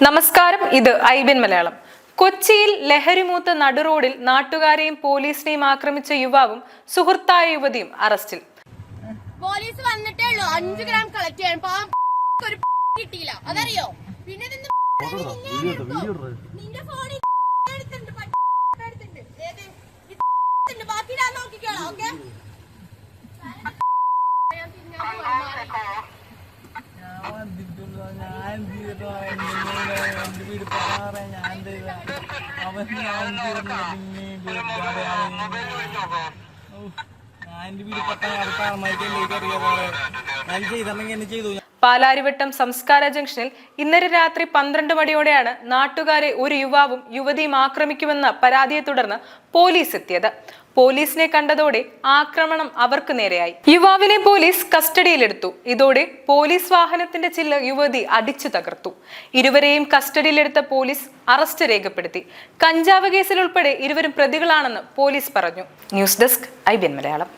നമസ്കാരം, ഇത് ഐബിൻ മലയാളം. കൊച്ചിയിൽ ലഹരിമൂത്ത് നടുറോഡിൽ നാട്ടുകാരെയും പോലീസിനെയും ആക്രമിച്ച യുവാവും സുഹൃത്തായ യുവതിയും അറസ്റ്റിൽ. പോലീസ് വന്നിട്ടേ ഉള്ളൂ. 5 ഗ്രാം കളക്ട് ചെയ്യാൻ കിട്ടിയില്ല, അതറിയോ? പിന്നെ നിന്റെ ഫോണിൽ ബാക്കി ഞാൻ നോക്കിക്കോളാം. ഓക്കെ, പാലാരിവട്ടം സംസ്കാര ജംഗ്ഷനിൽ ഇന്നലെ രാത്രി 12 മണിയോടെയാണ് നാട്ടുകാരെ ഒരു യുവാവും യുവതിയും ആക്രമിക്കുമെന്ന പരാതിയെ തുടർന്ന് പോലീസ് എത്തിയത്. പോലീസിനെ കണ്ടതോടെ ആക്രമണം അവർക്ക് നേരെയായി. യുവാവിനെ പോലീസ് കസ്റ്റഡിയിലെടുത്തു. ഇതോടെ പോലീസ് വാഹനത്തിന്റെ ചില്ല് യുവതി അടിച്ചു തകർത്തു. ഇരുവരെയും കസ്റ്റഡിയിലെടുത്ത പോലീസ് അറസ്റ്റ് രേഖപ്പെടുത്തി. കഞ്ചാവ് കേസിൽ ഉൾപ്പെടെ ഇരുവരും പ്രതികളാണെന്ന് പോലീസ് പറഞ്ഞു. News desk Aibin Malayalam.